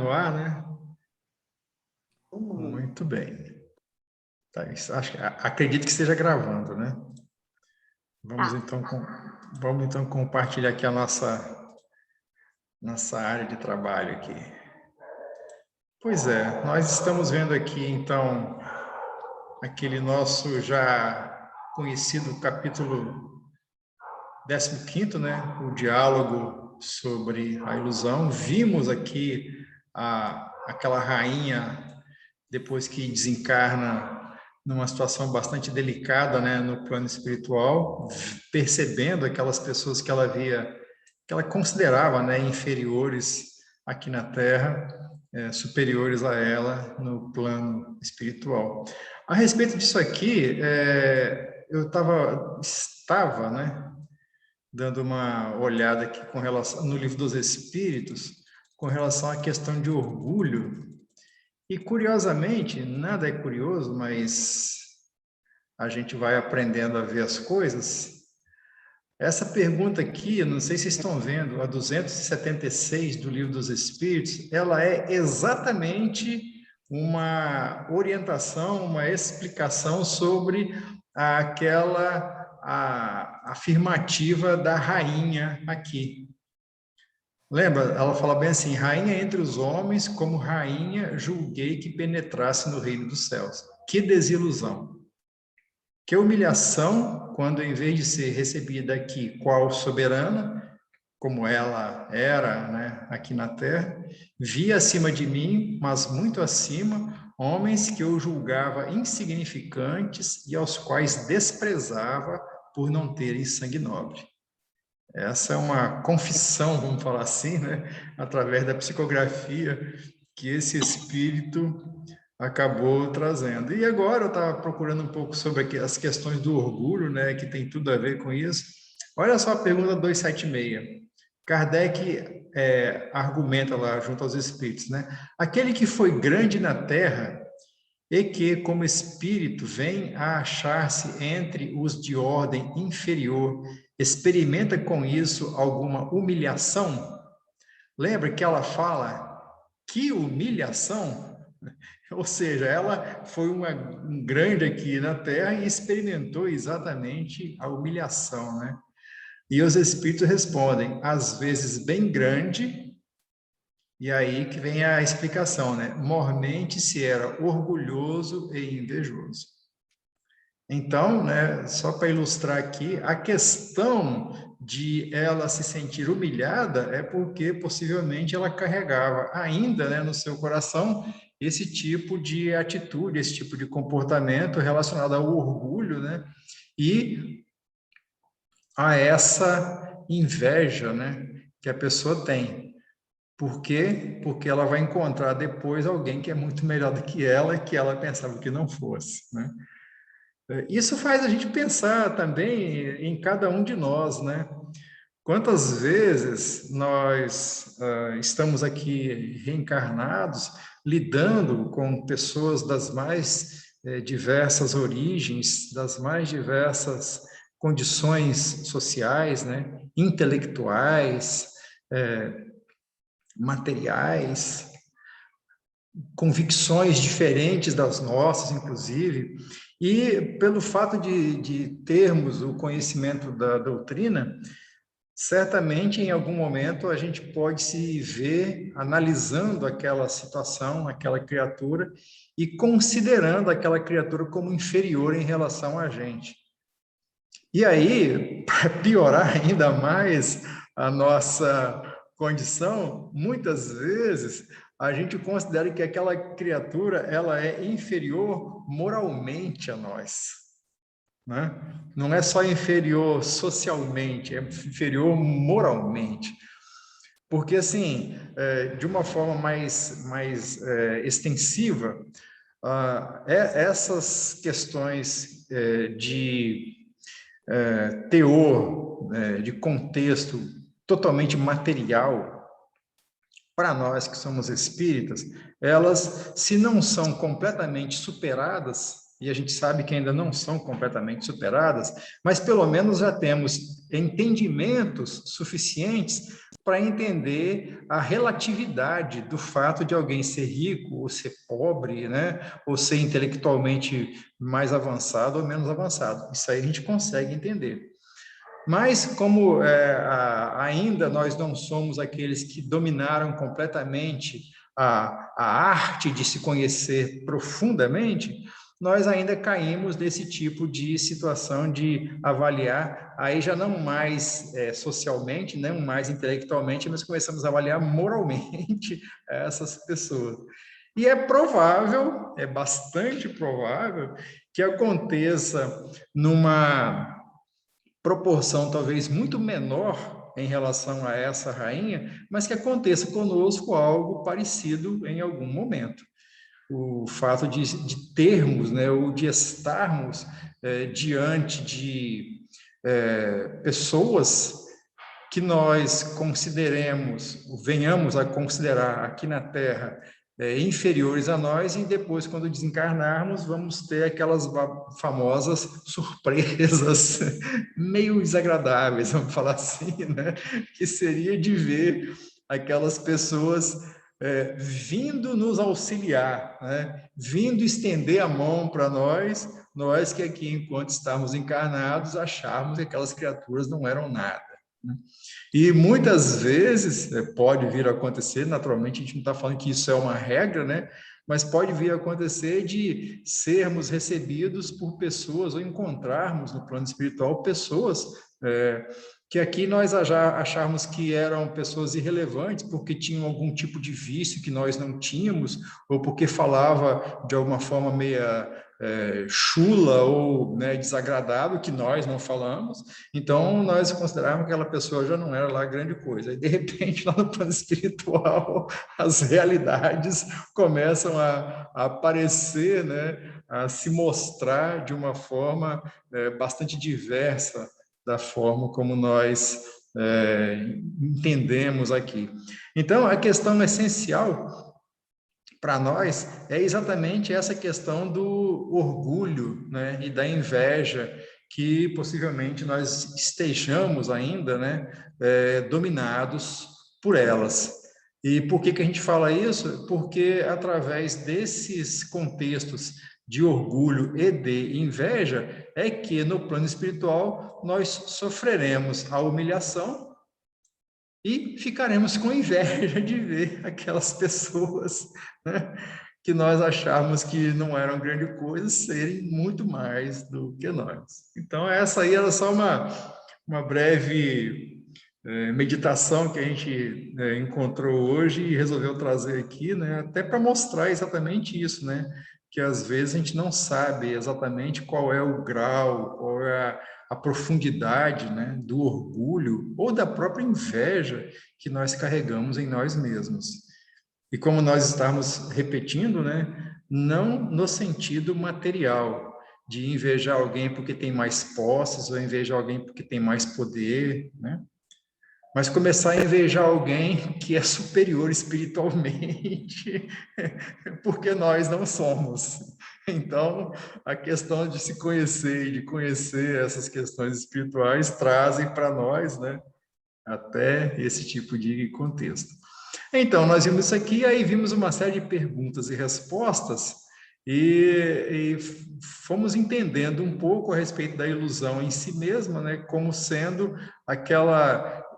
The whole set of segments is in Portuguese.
no ar, né? Muito bem. Tá, acredito que esteja gravando, né? Vamos então compartilhar aqui a nossa área de trabalho aqui. Pois é, nós estamos vendo aqui, então, aquele nosso já conhecido capítulo 15º, né? O diálogo sobre a ilusão. Vimos aqui aquela rainha, depois que desencarna numa situação bastante delicada, né, no plano espiritual, percebendo aquelas pessoas que ela considerava, né, inferiores aqui na Terra, superiores a ela no plano espiritual. A respeito disso aqui, eu estava, né, dando uma olhada aqui com relação no Livro dos Espíritos, com relação à questão de orgulho. E, curiosamente, nada é curioso, mas a gente vai aprendendo a ver as coisas. Essa pergunta aqui, eu não sei se estão vendo, a 276 do Livro dos Espíritos, ela é exatamente uma orientação, uma explicação sobre a afirmativa da rainha aqui. Lembra? Ela fala bem assim: rainha entre os homens, como rainha julguei que penetrasse no reino dos céus. Que desilusão! Que humilhação, quando em vez de ser recebida aqui qual soberana, como ela era, né, aqui na terra, via acima de mim, mas muito acima, homens que eu julgava insignificantes e aos quais desprezava por não terem sangue nobre. Essa é uma confissão, vamos falar assim, né? Através da psicografia que esse espírito acabou trazendo. E agora eu estava procurando um pouco sobre as questões do orgulho, né? Que tem tudo a ver com isso. Olha só a pergunta 276. Kardec argumenta lá junto aos espíritos, né? Aquele que foi grande na terra e que, como espírito, vem a achar-se entre os de ordem inferior, experimenta com isso alguma humilhação? Lembra que ela fala, que humilhação? Ou seja, ela foi um grande aqui na Terra e experimentou exatamente a humilhação, né? E os espíritos respondem, às vezes bem grande. E aí que vem a explicação, né? Mormente se era orgulhoso e invejoso. Então, né, só para ilustrar aqui, a questão de ela se sentir humilhada é porque possivelmente ela carregava ainda, né, no seu coração esse tipo de atitude, esse tipo de comportamento relacionado ao orgulho, né? E a essa inveja, né, que a pessoa tem. Por quê? Porque ela vai encontrar depois alguém que é muito melhor do que ela pensava que não fosse, né? Isso faz a gente pensar também em cada um de nós, né? Quantas vezes nós estamos aqui reencarnados, lidando com pessoas das mais diversas origens, das mais diversas condições sociais, né? Intelectuais, materiais, convicções diferentes das nossas, inclusive, e pelo fato de termos o conhecimento da doutrina, certamente em algum momento a gente pode se ver analisando aquela situação, aquela criatura, e considerando aquela criatura como inferior em relação a gente. E aí, para piorar ainda mais a nossa condição, muitas vezes a gente considera que aquela criatura ela é inferior moralmente a nós, né? Não é só inferior socialmente, é inferior moralmente. Porque, assim, de uma forma mais extensiva, essas questões de teor, de contexto totalmente material, para nós que somos espíritas, elas, se não são completamente superadas, e a gente sabe que ainda não são completamente superadas, mas pelo menos já temos entendimentos suficientes para entender a relatividade do fato de alguém ser rico ou ser pobre, né? Ou ser intelectualmente mais avançado ou menos avançado. Isso aí a gente consegue entender. Mas como ainda nós não somos aqueles que dominaram completamente a arte de se conhecer profundamente, nós ainda caímos nesse tipo de situação de avaliar, aí já não mais socialmente, não mais intelectualmente, mas começamos a avaliar moralmente essas pessoas. E é provável, é bastante provável, que aconteça numa proporção talvez muito menor em relação a essa rainha, mas que aconteça conosco algo parecido em algum momento. O fato de termos, né, ou de estarmos diante de pessoas que nós consideremos, venhamos a considerar aqui na Terra inferiores a nós, e depois, quando desencarnarmos, vamos ter aquelas famosas surpresas meio desagradáveis, vamos falar assim, né? Que seria de ver aquelas pessoas vindo nos auxiliar, né? Vindo estender a mão para nós, nós que aqui, enquanto estamos encarnados, acharmos que aquelas criaturas não eram nada. E muitas vezes pode vir a acontecer, naturalmente a gente não está falando que isso é uma regra, né? Mas pode vir a acontecer de sermos recebidos por pessoas ou encontrarmos no plano espiritual pessoas que aqui nós já achávamos que eram pessoas irrelevantes porque tinham algum tipo de vício que nós não tínhamos, ou porque falava de alguma forma meia chula ou desagradável que nós não falamos. Então nós considerávamos que aquela pessoa já não era lá grande coisa. E de repente, lá no plano espiritual, as realidades começam a aparecer, né? A se mostrar de uma forma bastante diversa da forma como nós entendemos aqui. Então, a questão essencial para nós é exatamente essa questão do orgulho, né, e da inveja, que possivelmente nós estejamos ainda, né, dominados por elas. E por que a gente fala isso? Porque através desses contextos de orgulho e de inveja é que no plano espiritual nós sofreremos a humilhação e ficaremos com inveja de ver aquelas pessoas, né, que nós achávamos que não eram grande coisa serem muito mais do que nós. Então, essa aí era só uma breve meditação que a gente encontrou hoje e resolveu trazer aqui, né, até para mostrar exatamente isso, né, que às vezes a gente não sabe exatamente qual é o grau, qual é a profundidade, né, do orgulho ou da própria inveja que nós carregamos em nós mesmos. E como nós estamos repetindo, né, não no sentido material, de invejar alguém porque tem mais posses ou invejar alguém porque tem mais poder, né? Mas começar a invejar alguém que é superior espiritualmente, porque nós não somos. Então, a questão de se conhecer e de conhecer essas questões espirituais trazem para nós, né, até esse tipo de contexto. Então, nós vimos isso aqui, aí vimos uma série de perguntas e respostas, e fomos entendendo um pouco a respeito da ilusão em si mesma, né, como sendo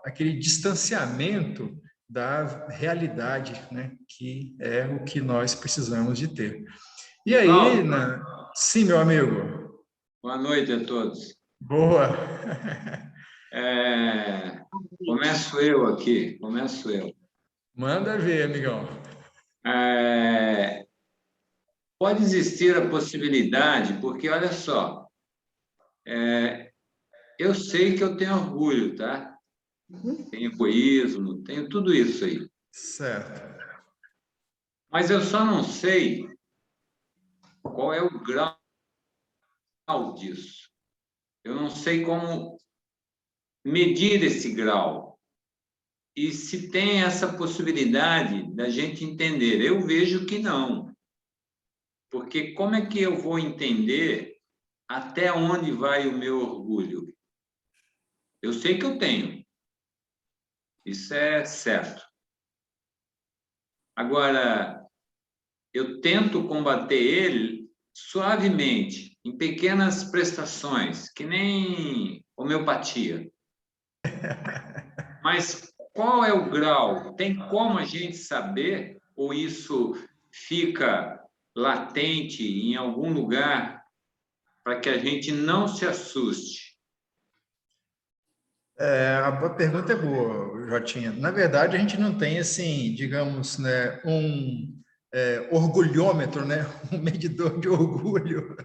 aquele distanciamento da realidade, né, que é o que nós precisamos de ter. E aí, sim, meu amigo. Boa noite a todos. Boa. Começo eu aqui, começo eu. Manda ver, amigão. Pode existir a possibilidade, porque olha só, eu sei que eu tenho orgulho, tá? Tenho egoísmo, tenho tudo isso aí. Certo. Mas eu só não sei qual é o grau disso. Eu não sei como medir esse grau. E se tem essa possibilidade da gente entender. Eu vejo que não. Porque como é que eu vou entender até onde vai o meu orgulho? Eu sei que eu tenho. Isso é certo. Agora, eu tento combater ele suavemente, em pequenas prestações, que nem homeopatia. Mas qual é o grau? Tem como a gente saber, ou isso fica latente em algum lugar para que a gente não se assuste? A pergunta é boa, Jotinha. Na verdade, a gente não tem, assim, digamos, né, um orgulhômetro, né, um medidor de orgulho,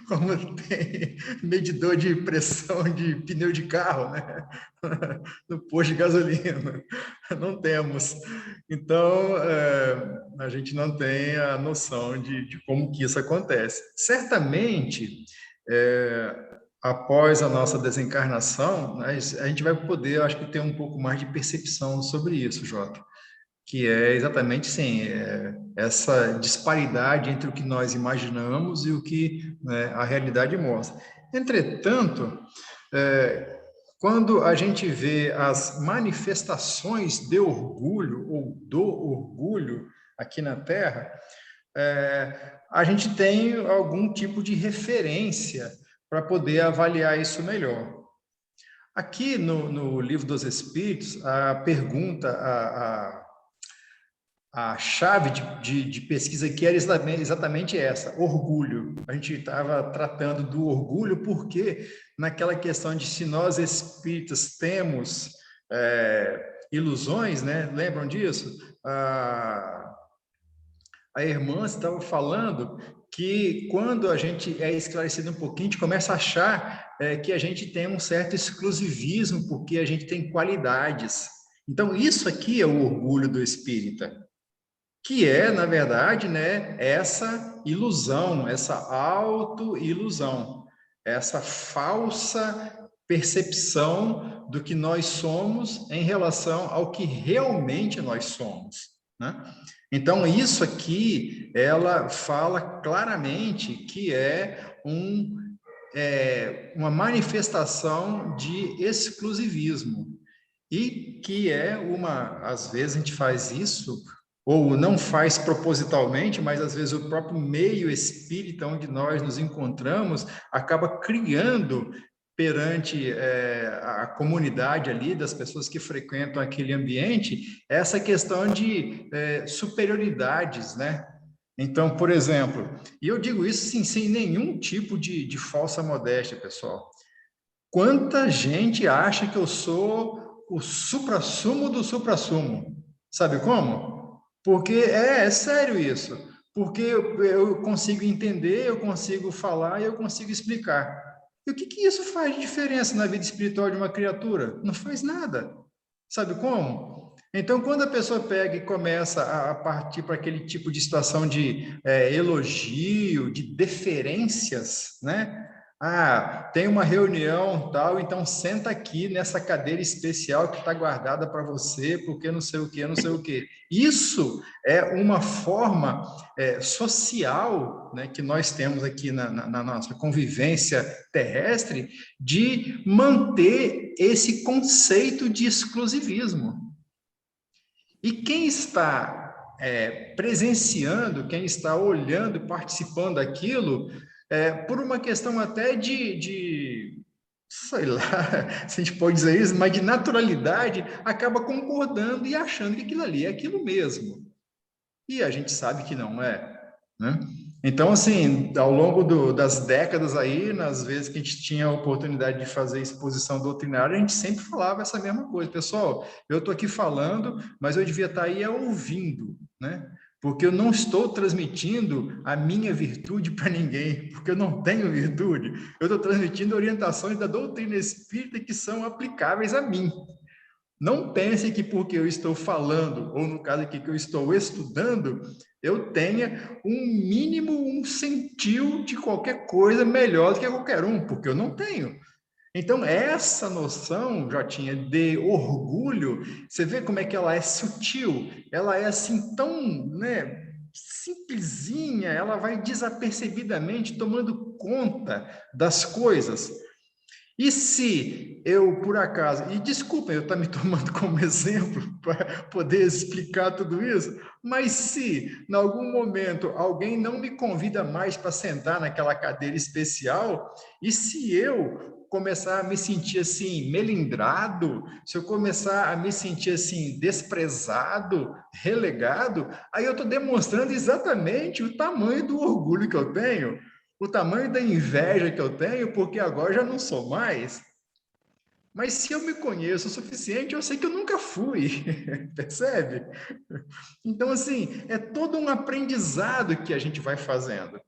como tem medidor de pressão de pneu de carro, né, no posto de gasolina. Não temos. Então, a gente não tem a noção de como que isso acontece. Certamente, após a nossa desencarnação, né, a gente vai poder, acho que, ter um pouco mais de percepção sobre isso, Jota, que é exatamente, sim, essa disparidade entre o que nós imaginamos e o que, né, a realidade mostra. Entretanto, quando a gente vê as manifestações de orgulho ou do orgulho aqui na Terra, a gente tem algum tipo de referência para poder avaliar isso melhor. Aqui no Livro dos Espíritos, a pergunta, a chave de pesquisa aqui era exatamente essa, orgulho. A gente estava tratando do orgulho porque naquela questão de se nós espíritas temos ilusões, né? Lembram disso? A irmã estava falando que quando a gente é esclarecido um pouquinho, a gente começa a achar que a gente tem um certo exclusivismo, porque a gente tem qualidades. Então, isso aqui é o orgulho do espírita, que é, na verdade, né, essa ilusão, essa autoilusão, essa falsa percepção do que nós somos em relação ao que realmente nós somos, né? Então, isso aqui, ela fala claramente que uma manifestação de exclusivismo e que às vezes a gente faz isso ou não faz propositalmente, mas às vezes o próprio meio espírita onde nós nos encontramos acaba criando perante a comunidade ali, das pessoas que frequentam aquele ambiente, essa questão de superioridades, né? Então, por exemplo, e eu digo isso sim, sem nenhum tipo de falsa modéstia, pessoal. Quanta gente acha que eu sou o suprassumo do suprassumo? Sabe como? Porque é sério isso. Porque eu consigo entender, eu consigo falar e eu consigo explicar. E o que que isso faz de diferença na vida espiritual de uma criatura? Não faz nada. Sabe como? Então, quando a pessoa pega e começa a partir para aquele tipo de situação de elogio, de deferências, né? Ah, tem uma reunião tal, então senta aqui nessa cadeira especial que está guardada para você, porque não sei o que, não sei o que. Isso é uma forma social, né, que nós temos aqui na nossa convivência terrestre de manter esse conceito de exclusivismo. E quem está presenciando, quem está olhando, participando daquilo, por uma questão até sei lá, se a gente pode dizer isso, mas de naturalidade, acaba concordando e achando que aquilo ali é aquilo mesmo. E a gente sabe que não é, né? Então, assim, ao longo das décadas aí, nas vezes que a gente tinha a oportunidade de fazer exposição doutrinária, a gente sempre falava essa mesma coisa. Pessoal, eu estou aqui falando, mas eu devia estar aí ouvindo, né? Porque eu não estou transmitindo a minha virtude para ninguém, porque eu não tenho virtude. Eu estou transmitindo orientações da doutrina espírita que são aplicáveis a mim. Não pense que porque eu estou falando, ou no caso aqui que eu estou estudando, eu tenha um mínimo, um sentiu de qualquer coisa melhor do que qualquer um, porque eu não tenho. Então, essa noção, Jotinha, de orgulho, você vê como é que ela é sutil, ela é assim tão, né, simplesinha, ela vai desapercebidamente tomando conta das coisas. E se eu, por acaso, e desculpem eu estar me tomando como exemplo para poder explicar tudo isso, mas se, em algum momento, alguém não me convida mais para sentar naquela cadeira especial, e se eu começar a me sentir assim, melindrado, se eu começar a me sentir assim, desprezado, relegado, aí eu estou demonstrando exatamente o tamanho do orgulho que eu tenho, o tamanho da inveja que eu tenho, porque agora já não sou mais. Mas se eu me conheço o suficiente, eu sei que eu nunca fui, percebe? Então, assim, é todo um aprendizado que a gente vai fazendo.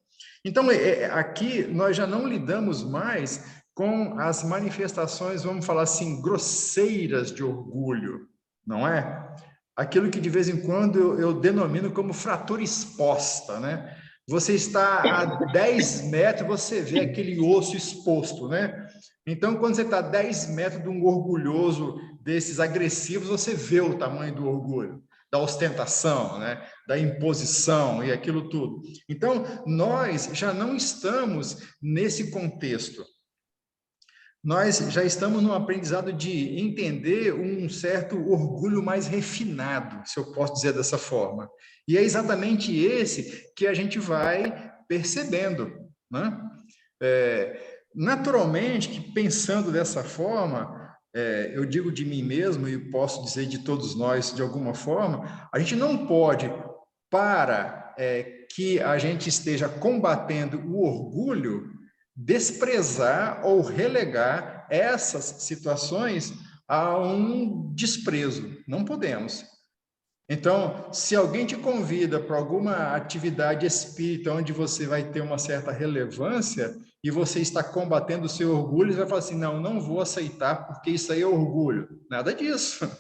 Então, aqui nós já não lidamos mais com as manifestações, vamos falar assim, grosseiras de orgulho, não é? Aquilo que de vez em quando eu denomino como fratura exposta, né? Você está a 10 metros, você vê aquele osso exposto, né? Então, quando você está a 10 metros de um orgulhoso desses agressivos, você vê o tamanho do orgulho, da ostentação, né? Da imposição e aquilo tudo. Então, nós já não estamos nesse contexto. Nós já estamos no aprendizado de entender um certo orgulho mais refinado, se eu posso dizer dessa forma. E é exatamente esse que a gente vai percebendo, né? Naturalmente, que pensando dessa forma, eu digo de mim mesmo e posso dizer de todos nós de alguma forma, a gente não pode, para que a gente esteja combatendo o orgulho, desprezar ou relegar essas situações a um desprezo. Não podemos. Então, se alguém te convida para alguma atividade espírita onde você vai ter uma certa relevância e você está combatendo o seu orgulho, você vai falar assim, não, não vou aceitar porque isso aí é orgulho. Nada disso.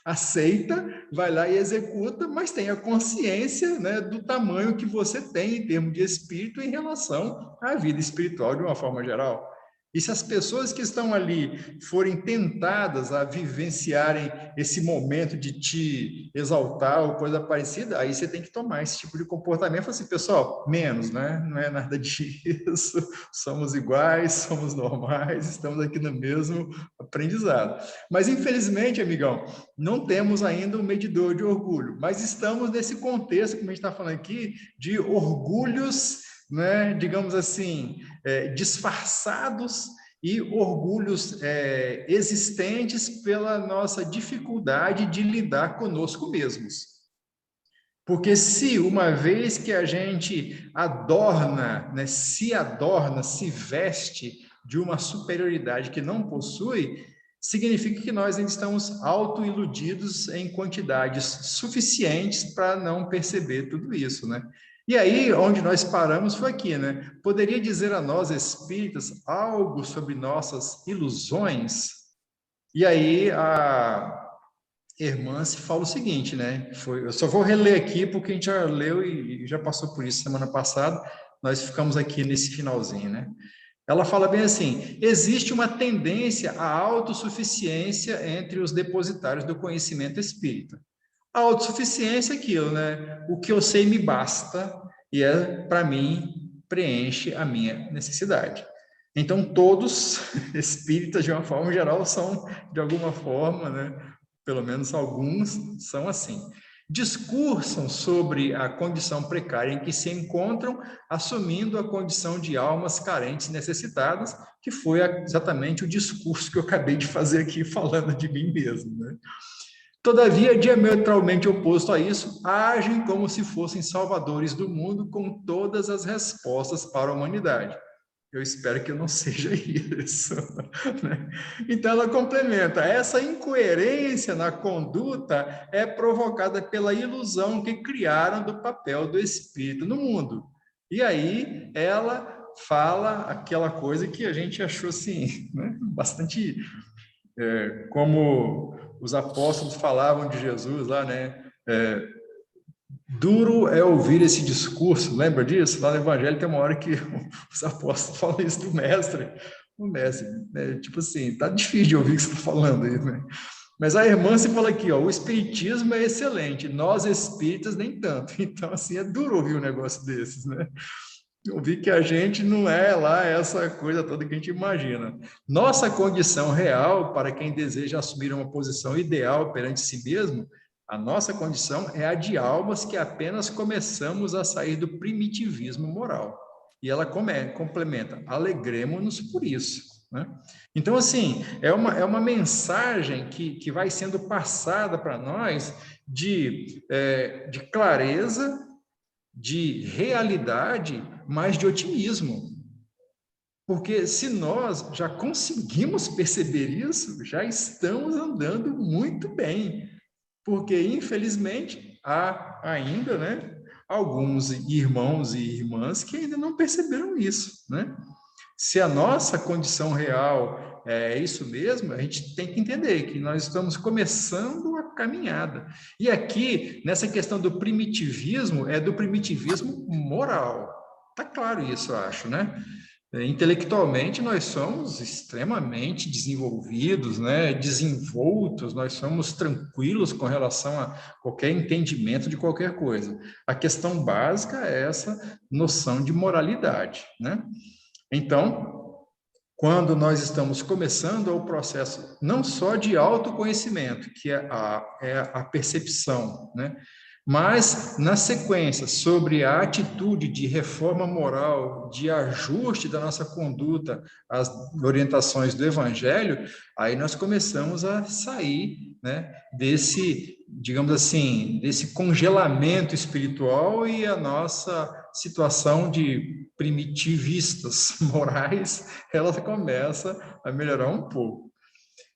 Aceita, vai lá e executa, mas tenha consciência, né, do tamanho que você tem em termos de espírito em relação à vida espiritual de uma forma geral. E se as pessoas que estão ali forem tentadas a vivenciarem esse momento de te exaltar ou coisa parecida, aí você tem que tomar esse tipo de comportamento. Falar assim, pessoal, menos, né? Não é nada disso, somos iguais, somos normais, estamos aqui no mesmo aprendizado. Mas, infelizmente, amigão, não temos ainda um medidor de orgulho, mas estamos nesse contexto, como a gente está falando aqui, de orgulhos, né, digamos assim, disfarçados e orgulhos existentes pela nossa dificuldade de lidar conosco mesmos. Porque se uma vez que a gente adorna, né, se veste de uma superioridade que não possui, significa que nós ainda estamos autoiludidos em quantidades suficientes para não perceber tudo isso, né? E aí, onde nós paramos foi aqui, né? Poderia dizer a nós, espíritas, algo sobre nossas ilusões? E aí, a irmã se fala o seguinte, né? Eu só vou reler aqui porque a gente já leu e já passou por isso semana passada, nós ficamos aqui nesse finalzinho, né? Ela fala bem assim: existe uma tendência à autossuficiência entre os depositários do conhecimento espírita. A autossuficiência é aquilo, né? O que eu sei me basta e para mim, preenche a minha necessidade. Então, todos espíritas, de uma forma geral, são, de alguma forma, né? Pelo menos alguns são assim. Discursam sobre a condição precária em que se encontram, assumindo a condição de almas carentes e necessitadas, que foi exatamente o discurso que eu acabei de fazer aqui, falando de mim mesmo, né? Todavia, diametralmente oposto a isso, agem como se fossem salvadores do mundo com todas as respostas para a humanidade. Eu espero que eu não seja isso, né? Então, ela complementa: essa incoerência na conduta é provocada pela ilusão que criaram do papel do espírito no mundo. E aí, ela fala aquela coisa que a gente achou assim, né? Bastante como os apóstolos falavam de Jesus lá, né? Duro é ouvir esse discurso, lembra disso? Lá no Evangelho tem uma hora que os apóstolos falam isso do mestre. O mestre, né? Tipo assim, tá difícil de ouvir o que você está falando aí, né? Mas a irmã se fala aqui, ó, o espiritismo é excelente, nós espíritas nem tanto. Então, assim, é duro ouvir um negócio desses, né? Eu vi que a gente não é lá essa coisa toda que a gente imagina. Nossa condição real, para quem deseja assumir uma posição ideal perante si mesmo, a nossa condição é a de almas que apenas começamos a sair do primitivismo moral. E ela complementa, alegremos-nos por isso. Né? Então, assim, é uma mensagem que vai sendo passada para nós de clareza, de realidade, mas de otimismo. Porque se nós já conseguimos perceber isso, já estamos andando muito bem. Porque, infelizmente, há ainda, né, alguns irmãos e irmãs que ainda não perceberam isso, né? Se a nossa condição real é isso mesmo, a gente tem que entender que nós estamos começando a caminhada. E aqui, nessa questão do primitivismo, é do primitivismo moral. Tá claro isso, eu acho, né? Intelectualmente, nós somos extremamente desenvolvidos, né? Desenvoltos, nós somos tranquilos com relação a qualquer entendimento de qualquer coisa. A questão básica é essa noção de moralidade, né? Então, quando nós estamos começando o processo não só de autoconhecimento, que é a percepção, né? Mas, na sequência, sobre a atitude de reforma moral, de ajuste da nossa conduta às orientações do Evangelho, aí nós começamos a sair, né, desse, digamos assim, desse congelamento espiritual e a nossa situação de primitivistas morais, ela começa a melhorar um pouco.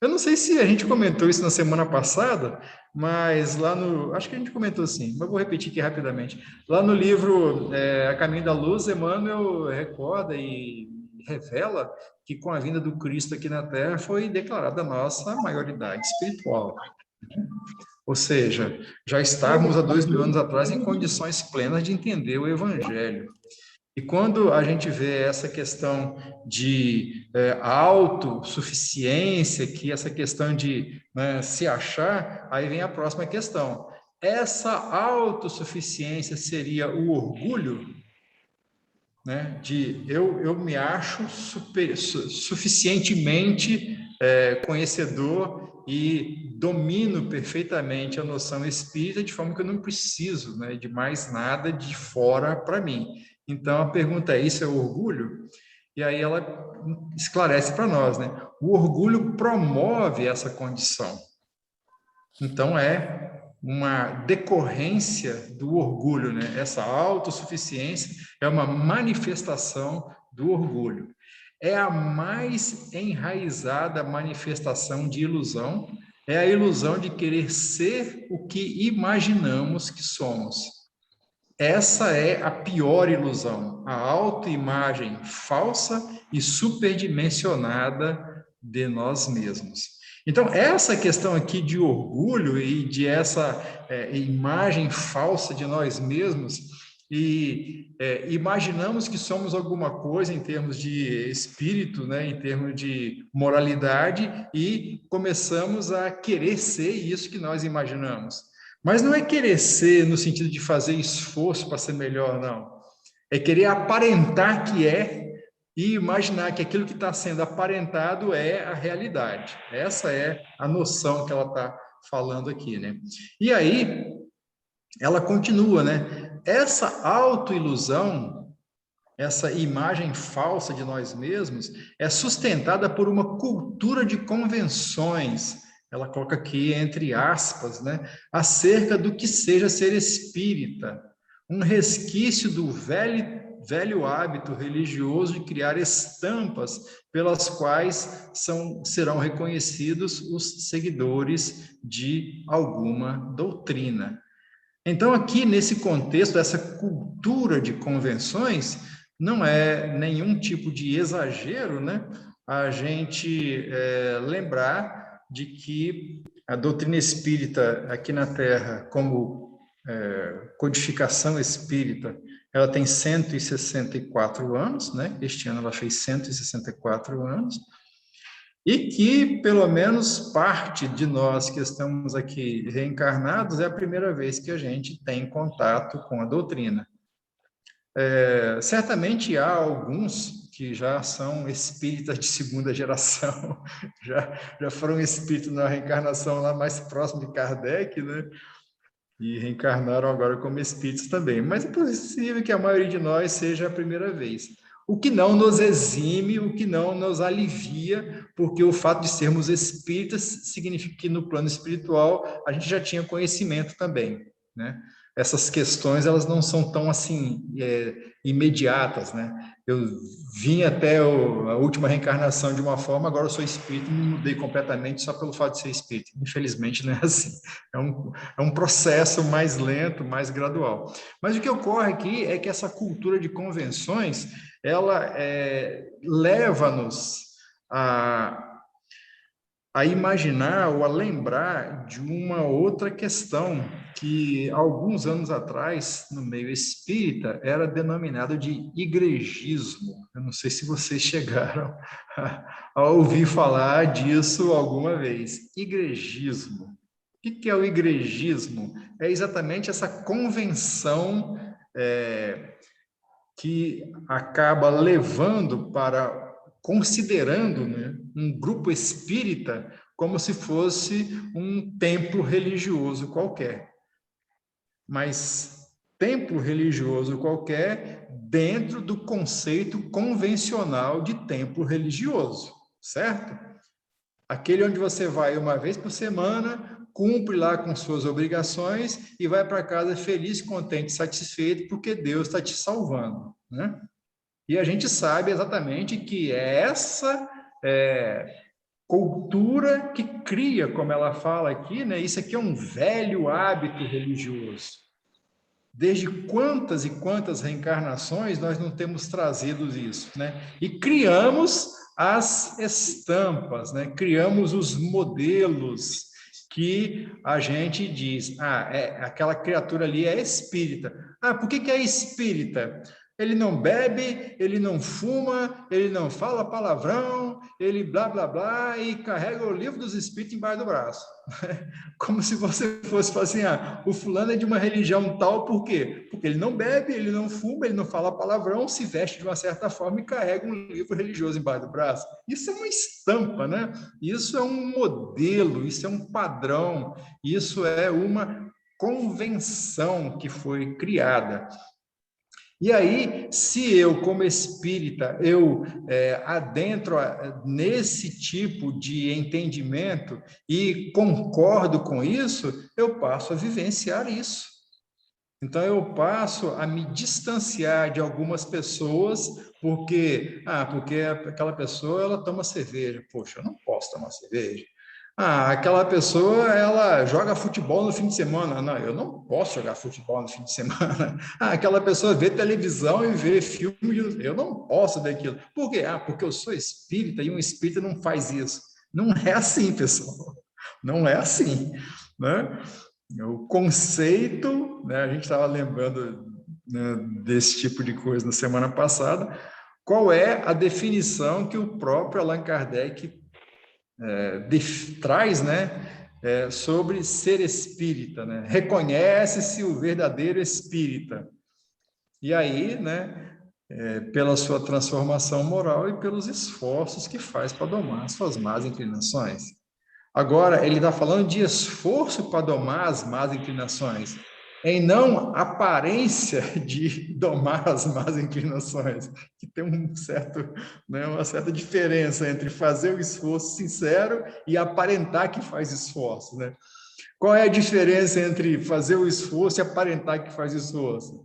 Eu não sei se a gente comentou isso na semana passada, mas lá no... Acho que a gente comentou sim, mas vou repetir aqui rapidamente. Lá no livro A Caminho da Luz, Emmanuel recorda e revela que com a vinda do Cristo aqui na Terra foi declarada a nossa maioridade espiritual. Ou seja, já estávamos há 2.000 anos atrás em condições plenas de entender o Evangelho. E quando a gente vê essa questão de autossuficiência, que essa questão de, né, se achar, aí vem a próxima questão. Essa autossuficiência seria o orgulho, né, de eu me acho suficientemente conhecedor e domino perfeitamente a noção espírita, de forma que eu não preciso, né, de mais nada de fora para mim. Então, a pergunta é, isso é orgulho? E aí ela esclarece para nós, né? O orgulho promove essa condição. Então, é uma decorrência do orgulho, né? Essa autossuficiência é uma manifestação do orgulho. É a mais enraizada manifestação de ilusão, é a ilusão de querer ser o que imaginamos que somos. Essa é a pior ilusão, a autoimagem falsa e superdimensionada de nós mesmos. Então, essa questão aqui de orgulho e de essa imagem falsa de nós mesmos, e imaginamos que somos alguma coisa em termos de espírito, né, em termos de moralidade, e começamos a querer ser isso que nós imaginamos. Mas não é querer ser no sentido de fazer esforço para ser melhor, não. É querer aparentar que é e imaginar que aquilo que está sendo aparentado é a realidade. Essa é a noção que ela está falando aqui, né? E aí, ela continua, né? Essa autoilusão, essa imagem falsa de nós mesmos, é sustentada por uma cultura de convenções. Ela coloca aqui entre aspas, né? Acerca do que seja ser espírita. Um resquício do velho hábito religioso de criar estampas pelas quais serão reconhecidos os seguidores de alguma doutrina. Então, aqui nesse contexto, essa cultura de convenções, não é nenhum tipo de exagero, né? A gente lembrar de que a doutrina espírita aqui na Terra, como codificação espírita, ela tem 164 anos, né? Este ano ela fez 164 anos, e que, pelo menos, parte de nós que estamos aqui reencarnados é a primeira vez que a gente tem contato com a doutrina. Certamente há alguns que já são espíritas de segunda geração, já foram espíritos na reencarnação lá mais próximo de Kardec, né? E reencarnaram agora como espíritos também. Mas é possível que a maioria de nós seja a primeira vez. O que não nos exime, o que não nos alivia, porque o fato de sermos espíritas significa que no plano espiritual a gente já tinha conhecimento também, né? Essas questões, elas não são tão assim imediatas, né? Eu vim até a última reencarnação de uma forma, agora eu sou espírita e me mudei completamente só pelo fato de ser espírita. Infelizmente não é assim. É um processo mais lento, mais gradual. Mas o que ocorre aqui é que essa cultura de convenções, ela leva-nos a imaginar ou a lembrar de uma outra questão que, alguns anos atrás, no meio espírita, era denominado de igrejismo. Eu não sei se vocês chegaram a ouvir falar disso alguma vez. Igrejismo. O que é o igrejismo? É exatamente essa convenção que acaba levando para, considerando, né, um grupo espírita como se fosse um templo religioso qualquer. Mas templo religioso qualquer dentro do conceito convencional de templo religioso, certo? Aquele onde você vai uma vez por semana, cumpre lá com suas obrigações e vai para casa feliz, contente, satisfeito, porque Deus está te salvando, né? E a gente sabe exatamente que é essa cultura que cria, como ela fala aqui, né? Isso aqui é um velho hábito religioso. Desde quantas e quantas reencarnações nós não temos trazido isso, né? E criamos as estampas, né? Criamos os modelos que a gente diz, aquela criatura ali é espírita. Por que é espírita? Ele não bebe, ele não fuma, ele não fala palavrão, ele blá, blá, blá, e carrega o livro dos espíritos embaixo do braço. Como se você fosse falar assim, o fulano é de uma religião tal, por quê? Porque ele não bebe, ele não fuma, ele não fala palavrão, se veste de uma certa forma e carrega um livro religioso embaixo do braço. Isso é uma estampa, né? Isso é um modelo, isso é um padrão, isso é uma convenção que foi criada. E aí, se eu, como espírita, eu adentro nesse tipo de entendimento e concordo com isso, eu passo a vivenciar isso. Então, eu passo a me distanciar de algumas pessoas porque aquela pessoa, ela toma cerveja. Poxa, eu não posso tomar cerveja. Aquela pessoa, ela joga futebol no fim de semana. Não, eu não posso jogar futebol no fim de semana. Aquela pessoa vê televisão e vê filme, eu não posso ver aquilo. Por quê? Porque eu sou espírita e um espírita não faz isso. Não é assim, pessoal. Não é assim, né? O conceito, né, a gente estava lembrando, né, desse tipo de coisa na semana passada. Qual é a definição que o próprio Allan Kardec traz, né, sobre ser espírita, né? Reconhece-se o verdadeiro espírita. E aí, né, pela sua transformação moral e pelos esforços que faz para domar suas más inclinações. Agora, ele está falando de esforço para domar as más inclinações, em não aparência de domar as más inclinações, que tem uma certa diferença entre fazer o esforço sincero e aparentar que faz esforço, né? Qual é a diferença entre fazer o esforço e aparentar que faz esforço?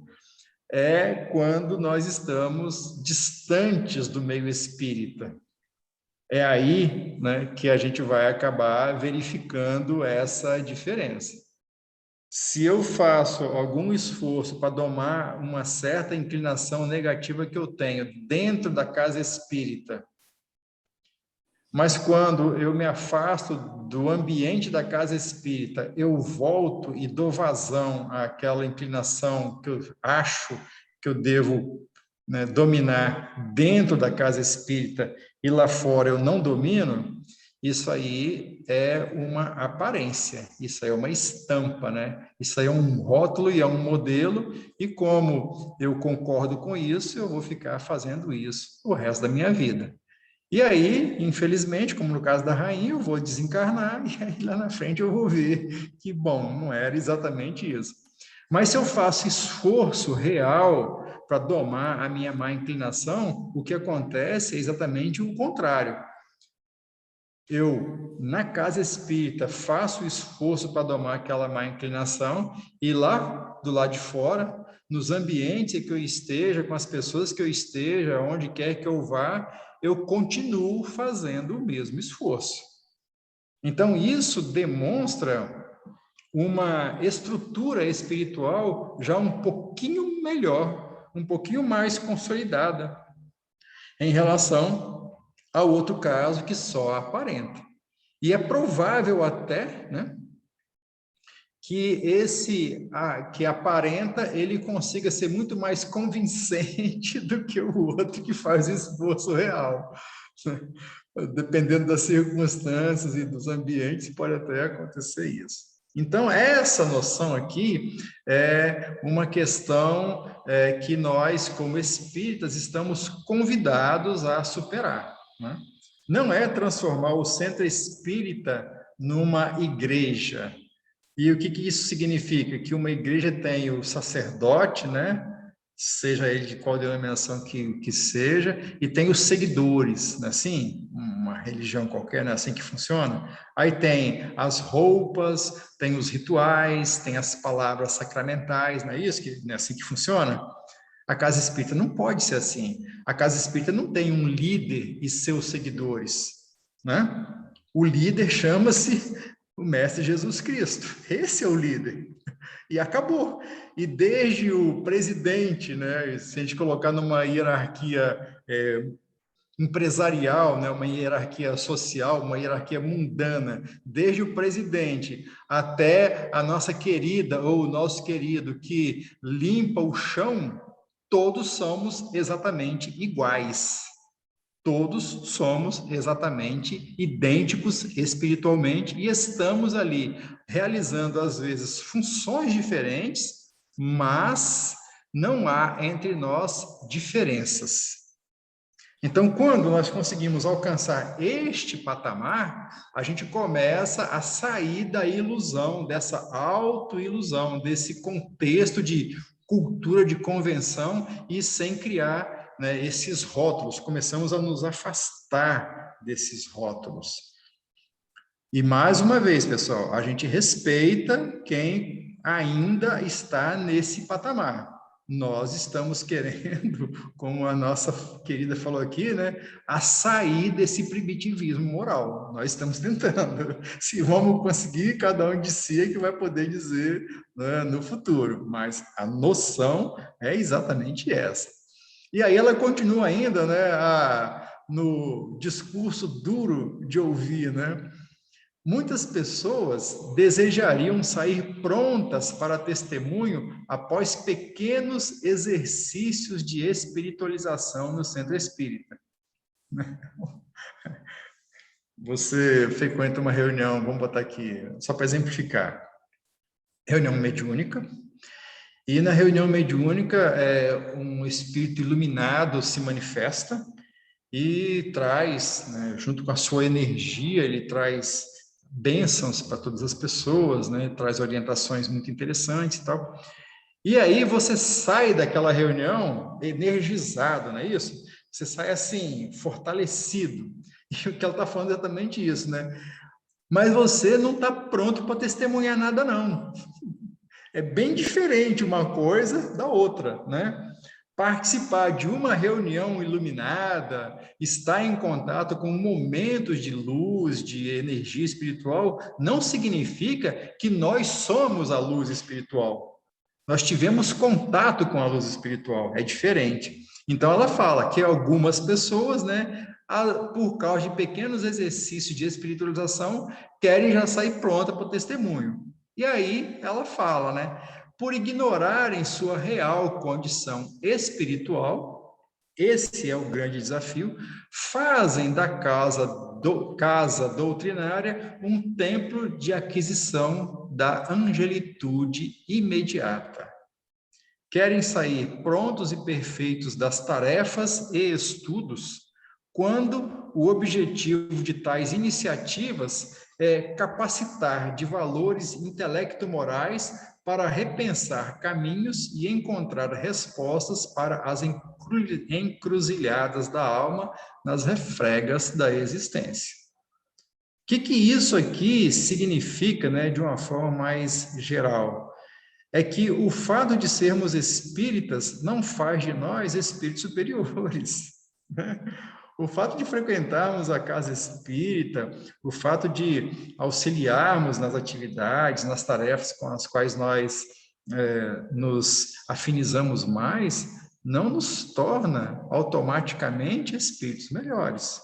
É quando nós estamos distantes do meio espírita. É aí, né, que a gente vai acabar verificando essa diferença. Se eu faço algum esforço para domar uma certa inclinação negativa que eu tenho dentro da casa espírita, mas quando eu me afasto do ambiente da casa espírita, eu volto e dou vazão àquela inclinação que eu acho que eu devo, né, dominar dentro da casa espírita e lá fora eu não domino, isso aí é uma aparência, isso aí é uma estampa, né? Isso aí é um rótulo e é um modelo, e como eu concordo com isso, eu vou ficar fazendo isso o resto da minha vida. E aí, infelizmente, como no caso da rainha, eu vou desencarnar, e aí lá na frente eu vou ver que, bom, não era exatamente isso. Mas se eu faço esforço real para domar a minha má inclinação, o que acontece é exatamente o contrário. Eu, na casa espírita, faço o esforço para domar aquela má inclinação, e lá do lado de fora, nos ambientes em que eu esteja, com as pessoas que eu esteja, onde quer que eu vá, eu continuo fazendo o mesmo esforço. Então, isso demonstra uma estrutura espiritual já um pouquinho melhor, um pouquinho mais consolidada em relação ao outro caso que só aparenta. E é provável até, né, que esse que aparenta ele consiga ser muito mais convincente do que o outro que faz esforço real. Dependendo das circunstâncias e dos ambientes, pode até acontecer isso. Então, essa noção aqui é uma questão que nós, como espíritas, estamos convidados a superar, né? Não é transformar o centro espírita numa igreja. E o que isso significa? Que uma igreja tem o sacerdote, né? Seja ele de qual denominação que seja, e tem os seguidores, não é assim? Uma religião qualquer, não é assim que funciona? Aí tem as roupas, tem os rituais, tem as palavras sacramentais, não é isso? Não é assim que funciona? A casa espírita não pode ser assim. A casa espírita não tem um líder e seus seguidores, né? O líder chama-se o Mestre Jesus Cristo. Esse é o líder. E acabou. E desde o presidente, né? Se a gente colocar numa hierarquia empresarial, né? Uma hierarquia social, uma hierarquia mundana, desde o presidente até a nossa querida ou o nosso querido que limpa o chão, todos somos exatamente iguais. Todos somos exatamente idênticos espiritualmente e estamos ali realizando, às vezes, funções diferentes, mas não há entre nós diferenças. Então, quando nós conseguimos alcançar este patamar, a gente começa a sair da ilusão, dessa autoilusão, desse contexto de cultura de convenção e sem criar, né, esses rótulos. Começamos a nos afastar desses rótulos. E mais uma vez, pessoal, a gente respeita quem ainda está nesse patamar. Nós estamos querendo, como a nossa querida falou aqui, né, a sair desse primitivismo moral. Nós estamos tentando. Se vamos conseguir, cada um de si é que vai poder dizer, né, no futuro. Mas a noção é exatamente essa. E aí ela continua ainda, né, no discurso duro de ouvir, né? Muitas pessoas desejariam sair prontas para testemunho após pequenos exercícios de espiritualização no centro espírita. Você frequenta uma reunião, vamos botar aqui, só para exemplificar, reunião mediúnica, e na reunião mediúnica um espírito iluminado se manifesta e traz, né, junto com a sua energia, ele traz bênçãos para todas as pessoas, né? Traz orientações muito interessantes e tal. E aí você sai daquela reunião energizado, não é isso? Você sai assim, fortalecido. E o que ela está falando é exatamente isso, né? Mas você não está pronto para testemunhar nada, não. É bem diferente uma coisa da outra, né? Participar de uma reunião iluminada, estar em contato com momentos de luz, de energia espiritual, não significa que nós somos a luz espiritual. Nós tivemos contato com a luz espiritual, é diferente. Então, ela fala que algumas pessoas, né, por causa de pequenos exercícios de espiritualização, querem já sair pronta para o testemunho. E aí, ela fala, né? Por ignorarem sua real condição espiritual, esse é o grande desafio, fazem da casa doutrinária um templo de aquisição da angelitude imediata. Querem sair prontos e perfeitos das tarefas e estudos, quando o objetivo de tais iniciativas é capacitar de valores intelecto-morais para repensar caminhos e encontrar respostas para as encruzilhadas da alma nas refregas da existência. O que isso aqui significa, né, de uma forma mais geral? É que o fato de sermos espíritas não faz de nós espíritos superiores. O fato de frequentarmos a casa espírita, o fato de auxiliarmos nas atividades, nas tarefas com as quais nós nos afinizamos mais, não nos torna automaticamente espíritos melhores.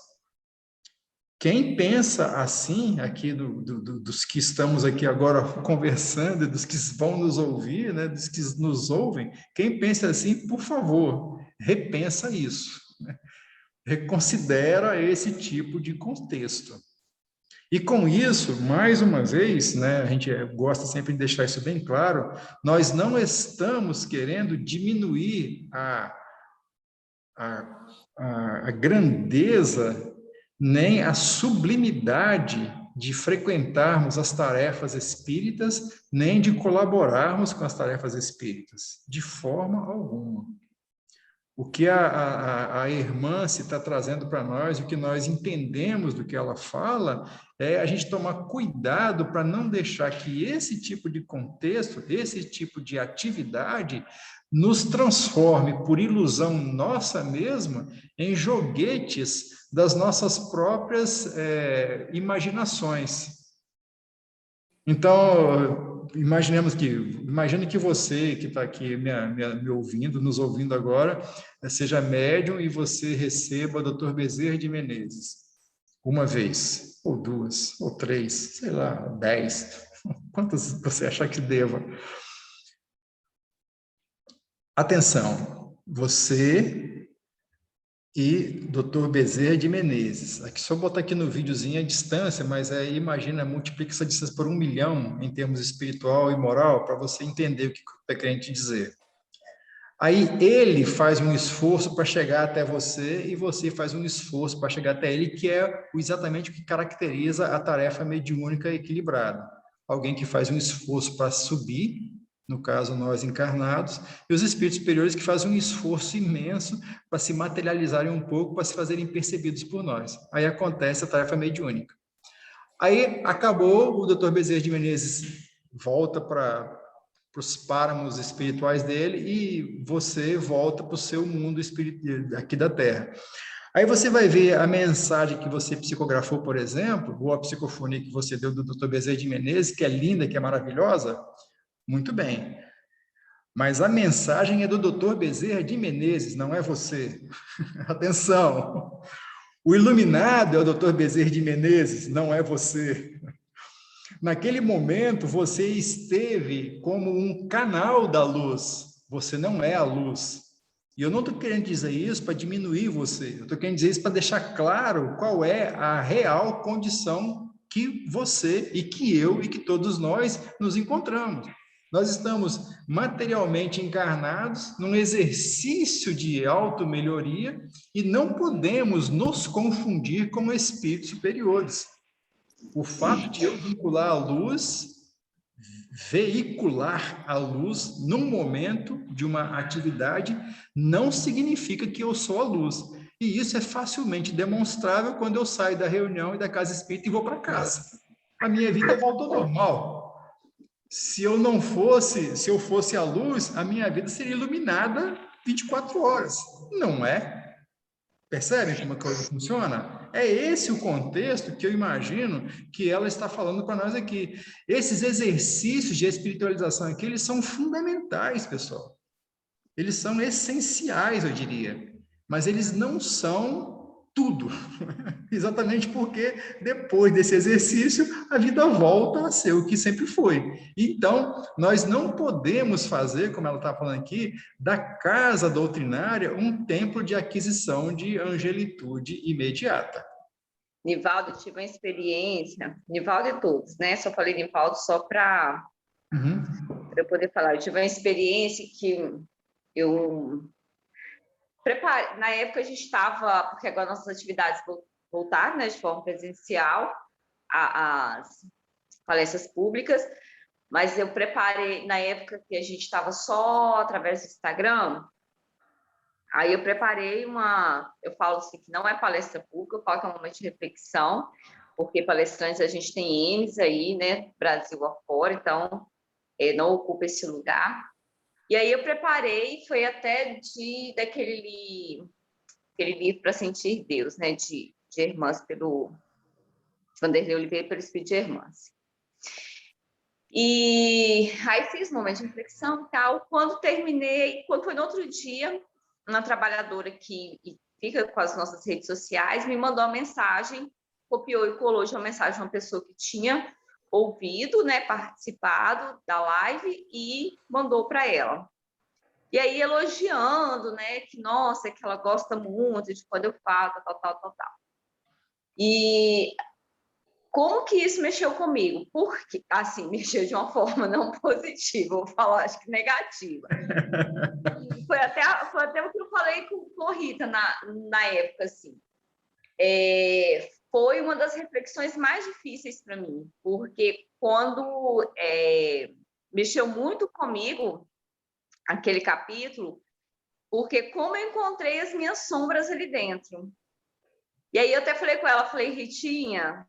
Quem pensa assim, aqui dos que estamos aqui agora conversando, dos que vão nos ouvir, né, dos que nos ouvem, quem pensa assim, por favor, repensa isso, né? Reconsidera esse tipo de contexto. E com isso, mais uma vez, né, a gente gosta sempre de deixar isso bem claro, nós não estamos querendo diminuir a grandeza nem a sublimidade de frequentarmos as tarefas espíritas, nem de colaborarmos com as tarefas espíritas, de forma alguma. O que a irmã se está trazendo para nós, o que nós entendemos do que ela fala, é a gente tomar cuidado para não deixar que esse tipo de contexto, esse tipo de atividade, nos transforme, por ilusão nossa mesma, em joguetes das nossas próprias imaginações. Então, imagine que você que está aqui me ouvindo, nos ouvindo agora, seja médium e você receba o Dr. Bezerra de Menezes, uma vez, ou duas, ou três, sei lá, 10, quantas você achar que deva. Atenção, você e Dr. Bezerra de Menezes. Aqui, só botar aqui no videozinho a distância, mas aí imagina, multiplica essa distância por 1 milhão em termos espiritual e moral, para você entender o que está querendo te dizer. Aí ele faz um esforço para chegar até você e você faz um esforço para chegar até ele, que é exatamente o que caracteriza a tarefa mediúnica equilibrada. Alguém que faz um esforço para subir, no caso nós encarnados, e os espíritos superiores que fazem um esforço imenso para se materializarem um pouco, para se fazerem percebidos por nós. Aí acontece a tarefa mediúnica. Aí acabou, o Dr. Bezerra de Menezes volta para os páramos espirituais dele e você volta para o seu mundo espiritual aqui da Terra. Aí você vai ver a mensagem que você psicografou, por exemplo, ou a psicofonia que você deu do Dr. Bezerra de Menezes, que é linda, que é maravilhosa. Muito bem, mas a mensagem é do Dr. Bezerra de Menezes, não é você. Atenção, o iluminado é o Dr. Bezerra de Menezes, não é você. Naquele momento, você esteve como um canal da luz, você não é a luz. E eu não estou querendo dizer isso para diminuir você, eu estou querendo dizer isso para deixar claro qual é a real condição que você e que eu e que todos nós nos encontramos. Nós estamos materialmente encarnados num exercício de auto-melhoria e não podemos nos confundir como espíritos superiores. O fato de eu vincular a luz, veicular a luz num momento de uma atividade, não significa que eu sou a luz. E isso é facilmente demonstrável quando eu saio da reunião e da casa espírita e vou para casa. A minha vida voltou ao normal. Se eu fosse a luz, a minha vida seria iluminada 24 horas. Não é? Percebem como a coisa funciona? É esse o contexto que eu imagino que ela está falando para nós aqui. Esses exercícios de espiritualização aqui, eles são fundamentais, pessoal. Eles são essenciais, eu diria. Mas eles não são tudo. Exatamente porque depois desse exercício, a vida volta a ser o que sempre foi. Então, nós não podemos fazer, como ela está falando aqui, da casa doutrinária um templo de aquisição de angelitude imediata. Nivaldo, eu tive uma experiência, Nivaldo e todos, né? Só falei Nivaldo só para eu poder falar. Eu tive uma experiência que eu preparei. Na época a gente estava, porque agora nossas atividades voltaram, né, de forma presencial, as palestras públicas, mas eu preparei, na época que a gente estava só através do Instagram, aí eu preparei eu falo assim, que não é palestra pública, eu falo que é um momento de reflexão, porque palestrantes a gente tem M's aí, né, Brasil afora, então não ocupa esse lugar. E aí eu preparei, foi até daquele livro Para Sentir Deus, né, de Hermance, pelo Vanderlei Oliveira, pelo Espírito de Hermance. E aí fiz um momento de reflexão e tal. Quando terminei, quando foi no outro dia, uma trabalhadora que fica com as nossas redes sociais me mandou uma mensagem, copiou e colou de uma mensagem de uma pessoa que tinha ouvido, né, participado da live e mandou para ela. E aí elogiando, né, que nossa, que ela gosta muito de quando eu falo, tal. E como que isso mexeu comigo? Porque, assim, mexeu de uma forma não positiva, vou falar, acho que negativa. Foi até o que eu falei com a Rita na época, assim. Foi uma das reflexões mais difíceis para mim, porque quando mexeu muito comigo aquele capítulo, porque como eu encontrei as minhas sombras ali dentro. E aí eu até falei com ela, falei, Ritinha,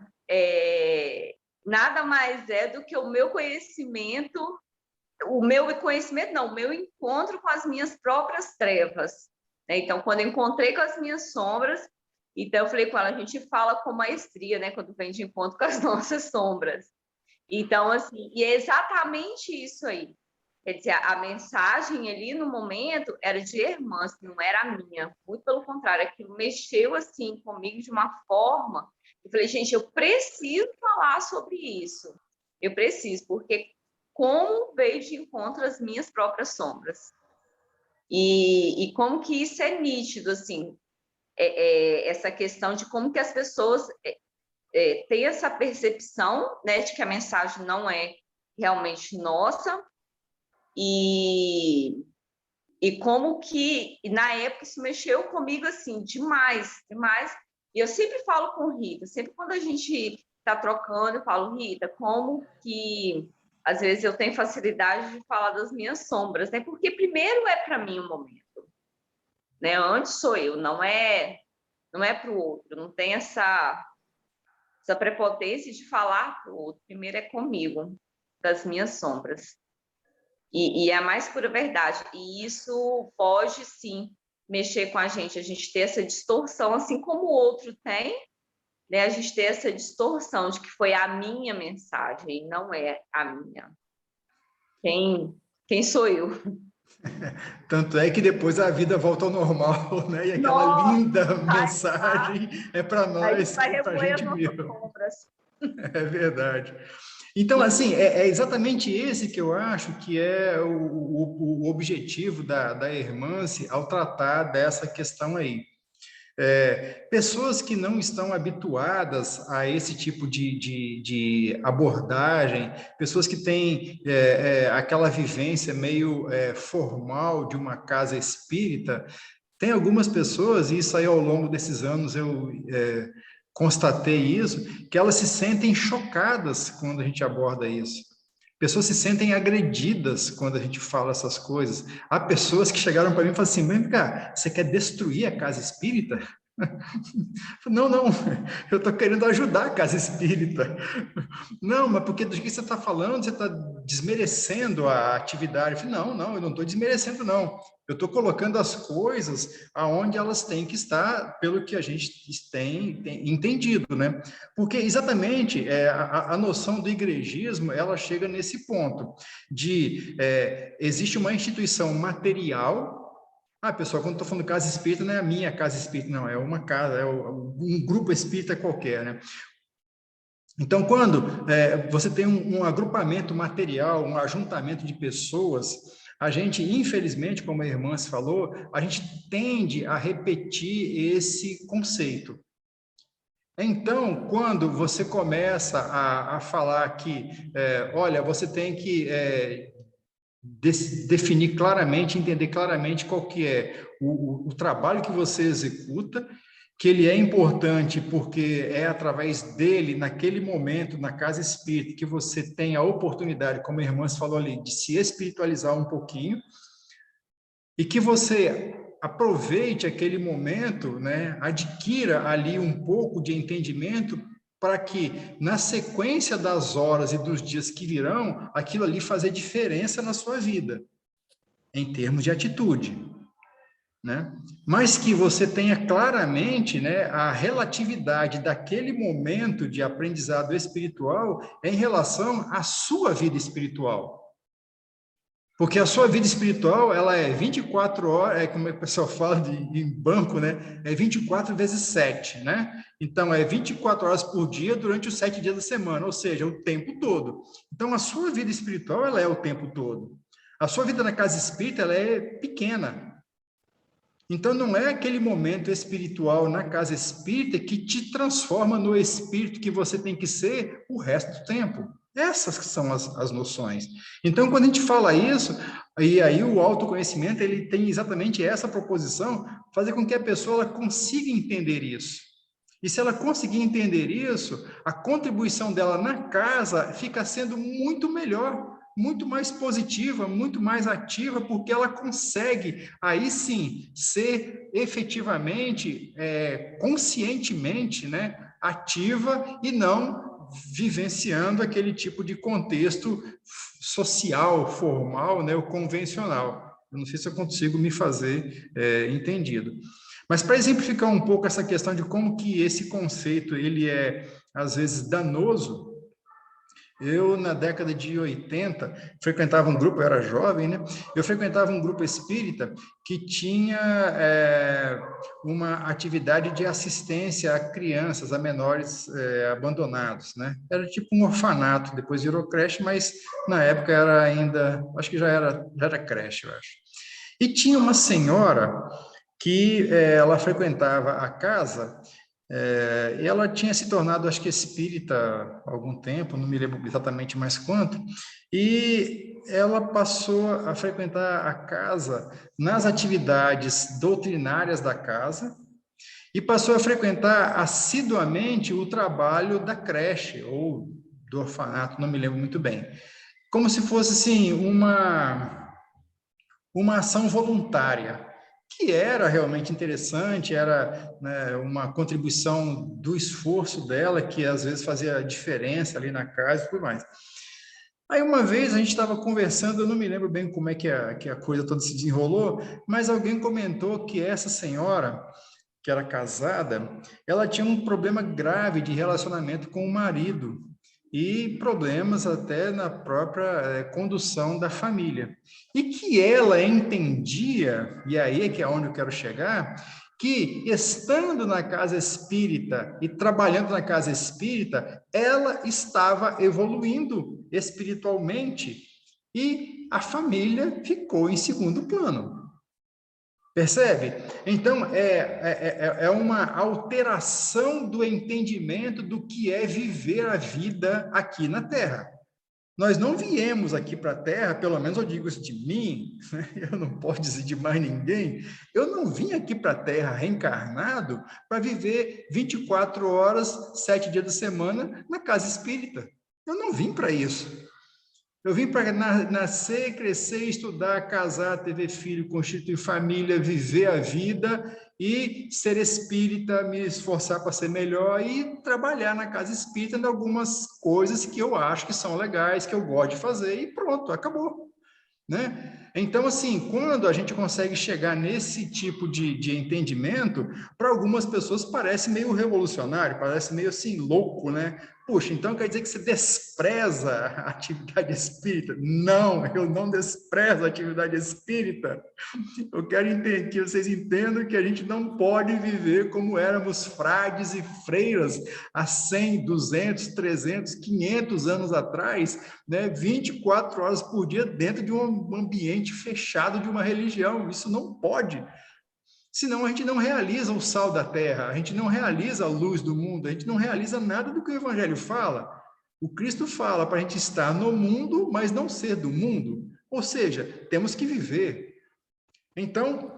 nada mais é do que o meu conhecimento não, o meu encontro com as minhas próprias trevas. Né? Então, quando eu encontrei com as minhas sombras, então eu falei com ela, a gente fala com maestria, né, quando vem de encontro com as nossas sombras. Então, assim, e é exatamente isso aí. Quer dizer, a mensagem ali no momento era de Hermance, não era a minha. Muito pelo contrário, aquilo mexeu assim comigo de uma forma. Eu falei, gente, eu preciso falar sobre isso. Eu preciso, porque como veio de encontro às minhas próprias sombras. E como que isso é nítido, assim, essa questão de como que as pessoas têm essa percepção, né, de que a mensagem não é realmente nossa, e como que, na época, isso mexeu comigo, assim, demais. E eu sempre falo com Rita, sempre quando a gente está trocando, eu falo, Rita, como que, às vezes, eu tenho facilidade de falar das minhas sombras, né? Porque primeiro é para mim o momento, né? Antes sou eu, não é para o outro, não tem essa prepotência de falar para o outro. Primeiro é comigo, das minhas sombras. E é a mais pura verdade. E isso pode, sim, mexer com a gente ter essa distorção, assim como o outro tem, né? A gente ter essa distorção de que foi a minha mensagem e não é a minha. Quem sou eu? Tanto é que depois a vida volta ao normal, né? E aquela linda mensagem é para nós, para a gente mesmo. É verdade. Então, assim, é exatamente esse que eu acho que é o objetivo da Hermance ao tratar dessa questão aí. Pessoas que não estão habituadas a esse tipo de abordagem, pessoas que têm aquela vivência meio formal de uma casa espírita, tem algumas pessoas, e isso aí ao longo desses anos eu constatei isso, que elas se sentem chocadas quando a gente aborda isso. Pessoas se sentem agredidas quando a gente fala essas coisas. Há pessoas que chegaram para mim e falaram assim, vem cá, você quer destruir a casa espírita? Não, eu estou querendo ajudar a casa espírita. Não, mas porque do que você está falando, você está desmerecendo a atividade. Eu falei, não, eu não estou desmerecendo, não. Eu estou colocando as coisas aonde elas têm que estar, pelo que a gente tem entendido, né? Porque exatamente a noção do igrejismo, ela chega nesse ponto de existe uma instituição material Ah, pessoal, quando estou falando casa espírita, não é a minha casa espírita, não, é uma casa, é um grupo espírita qualquer, né? Então, quando você tem um agrupamento material, um ajuntamento de pessoas, a gente, infelizmente, como a irmã se falou, a gente tende a repetir esse conceito. Então, quando você começa a falar que, olha, você tem que definir claramente, entender claramente qual que é o trabalho que você executa, que ele é importante porque é através dele, naquele momento, na casa espírita, que você tem a oportunidade, como a irmã falou ali, de se espiritualizar um pouquinho, e que você aproveite aquele momento, né, adquira ali um pouco de entendimento para que, na sequência das horas e dos dias que virão, aquilo ali fazer diferença na sua vida, em termos de atitude. Né? Mas que você tenha claramente, né, a relatividade daquele momento de aprendizado espiritual em relação à sua vida espiritual. Porque a sua vida espiritual, ela é 24 horas, como o pessoal fala em banco, né? É 24 vezes 7, né? Então, é 24 horas por dia durante os 7 dias da semana, ou seja, o tempo todo. Então, a sua vida espiritual, ela é o tempo todo. A sua vida na casa espírita, ela é pequena. Então, não é aquele momento espiritual na casa espírita que te transforma no espírito que você tem que ser o resto do tempo. Essas são as noções. Então, quando a gente fala isso, e aí o autoconhecimento, ele tem exatamente essa proposição, fazer com que a pessoa ela consiga entender isso. E se ela conseguir entender isso, a contribuição dela na casa fica sendo muito melhor, muito mais positiva, muito mais ativa, porque ela consegue, aí sim, ser efetivamente, conscientemente, né, ativa e não vivenciando aquele tipo de contexto social, formal, né, o convencional. Eu não sei se eu consigo me fazer entendido. Mas para exemplificar um pouco essa questão de como que esse conceito ele é, às vezes, danoso, eu, na década de 80, frequentava um grupo, eu era jovem, né? Eu frequentava um grupo espírita que tinha uma atividade de assistência a crianças, a menores abandonados, né? Era tipo um orfanato, depois virou creche, mas na época era ainda, acho que já era creche, eu acho. E tinha uma senhora que ela frequentava a casa. E ela tinha se tornado, acho que espírita há algum tempo, não me lembro exatamente mais quanto, e ela passou a frequentar a casa nas atividades doutrinárias da casa e passou a frequentar assiduamente o trabalho da creche ou do orfanato, não me lembro muito bem. Como se fosse, assim, uma ação voluntária, que era realmente interessante, era, né, uma contribuição do esforço dela, que às vezes fazia diferença ali na casa e tudo mais. Aí uma vez a gente estava conversando, eu não me lembro bem como é que a coisa toda se desenrolou, mas alguém comentou que essa senhora, que era casada, ela tinha um problema grave de relacionamento com o marido, e problemas até na própria condução da família. E que ela entendia, e aí é que é onde eu quero chegar, que estando na casa espírita e trabalhando na casa espírita, ela estava evoluindo espiritualmente e a família ficou em segundo plano. Percebe? Então, é uma alteração do entendimento do que é viver a vida aqui na Terra. Nós não viemos aqui para a Terra, pelo menos eu digo isso de mim, eu não posso dizer de mais ninguém, eu não vim aqui para a Terra reencarnado para viver 24 horas, 7 dias da semana na casa espírita. Eu não vim para isso. Eu vim para nascer, crescer, estudar, casar, ter filho, constituir família, viver a vida e ser espírita, me esforçar para ser melhor e trabalhar na casa espírita em algumas coisas que eu acho que são legais, que eu gosto de fazer e pronto, acabou. Né? Então, assim, quando a gente consegue chegar nesse tipo de entendimento, para algumas pessoas parece meio revolucionário, parece meio assim louco, né? Puxa, então quer dizer que você despreza a atividade espírita? Não, eu não desprezo a atividade espírita. Eu quero que vocês entendam que a gente não pode viver como éramos frades e freiras há 100, 200, 300, 500 anos atrás, né? 24 horas por dia dentro de um ambiente fechado de uma religião. Isso não pode. Senão a gente não realiza o sal da terra, a gente não realiza a luz do mundo, a gente não realiza nada do que o Evangelho fala. O Cristo fala para a gente estar no mundo, mas não ser do mundo. Ou seja, temos que viver. Então,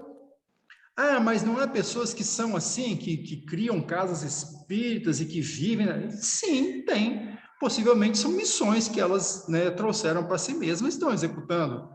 mas não há pessoas que são assim, que criam casas espíritas e que vivem... Sim, tem. Possivelmente são missões que elas, né, trouxeram para si mesmas e estão executando.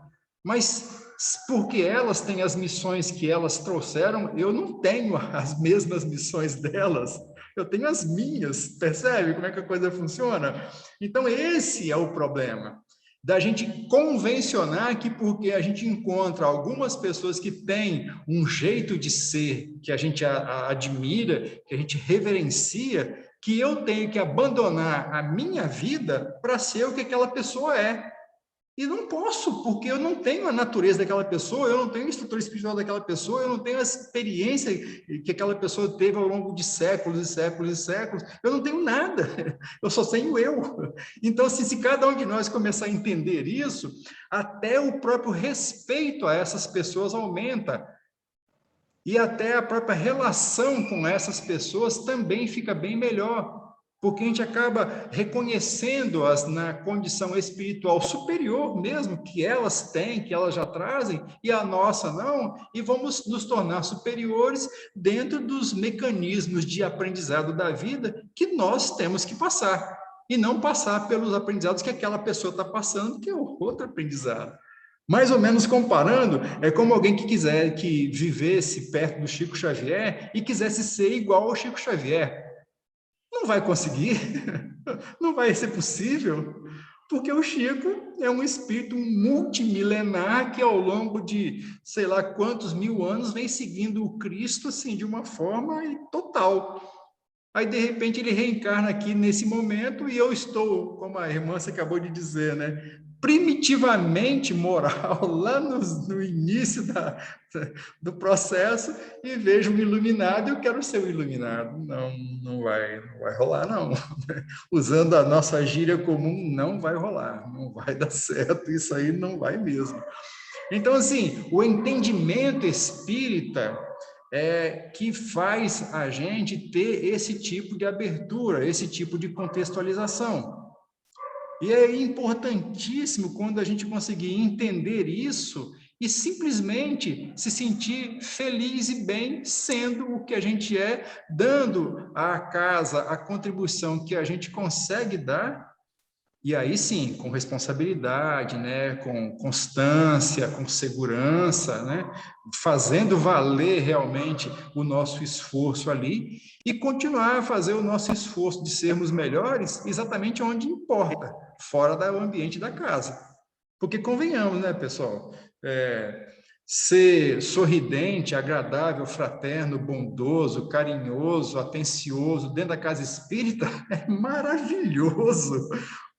Mas porque elas têm as missões que elas trouxeram, eu não tenho as mesmas missões delas, eu tenho as minhas, percebe como é que a coisa funciona? Então, esse é o problema, da gente convencionar que porque a gente encontra algumas pessoas que têm um jeito de ser, que a gente admira, que a gente reverencia, que eu tenho que abandonar a minha vida para ser o que aquela pessoa é. E não posso, porque eu não tenho a natureza daquela pessoa, eu não tenho a estrutura espiritual daquela pessoa, eu não tenho a experiência que aquela pessoa teve ao longo de séculos e séculos e séculos, eu não tenho nada, eu só tenho eu. Então, se cada um de nós começar a entender isso, até o próprio respeito a essas pessoas aumenta. E até a própria relação com essas pessoas também fica bem melhor. Porque a gente acaba reconhecendo-as na condição espiritual superior mesmo, que elas têm, que elas já trazem, e a nossa não, e vamos nos tornar superiores dentro dos mecanismos de aprendizado da vida que nós temos que passar, e não passar pelos aprendizados que aquela pessoa está passando, que é outro aprendizado. Mais ou menos comparando, é como alguém que vivesse perto do Chico Xavier e quisesse ser igual ao Chico Xavier. Não vai conseguir, não vai ser possível, porque o Chico é um espírito multimilenar que ao longo de sei lá quantos mil anos vem seguindo o Cristo assim de uma forma total. Aí de repente ele reencarna aqui nesse momento e eu estou, como a irmã acabou de dizer, né? Primitivamente moral, lá no início do processo, e vejo um iluminado, eu quero ser o iluminado. Não vai rolar, não. Usando a nossa gíria comum, não vai rolar, não vai dar certo, isso aí não vai mesmo. Então, assim, o entendimento espírita que faz a gente ter esse tipo de abertura, esse tipo de contextualização. E é importantíssimo quando a gente conseguir entender isso e simplesmente se sentir feliz e bem sendo o que a gente é, dando à casa a contribuição que a gente consegue dar, e aí sim, com responsabilidade, né, com constância, com segurança, né, fazendo valer realmente o nosso esforço ali e continuar a fazer o nosso esforço de sermos melhores exatamente onde importa, fora do ambiente da casa. Porque convenhamos, né, pessoal, ser sorridente, agradável, fraterno, bondoso, carinhoso, atencioso dentro da casa espírita é maravilhoso.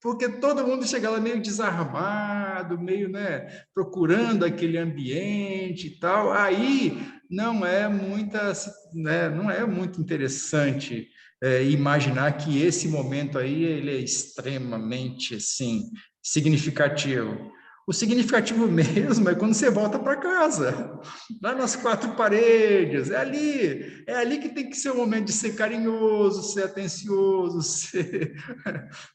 Porque todo mundo chega lá meio desarmado, meio, né, procurando aquele ambiente e tal. Aí não é muito interessante imaginar que esse momento aí ele é extremamente assim significativo. O significativo mesmo é quando você volta para casa, lá nas quatro paredes, é ali que tem que ser o momento de ser carinhoso, ser atencioso, ser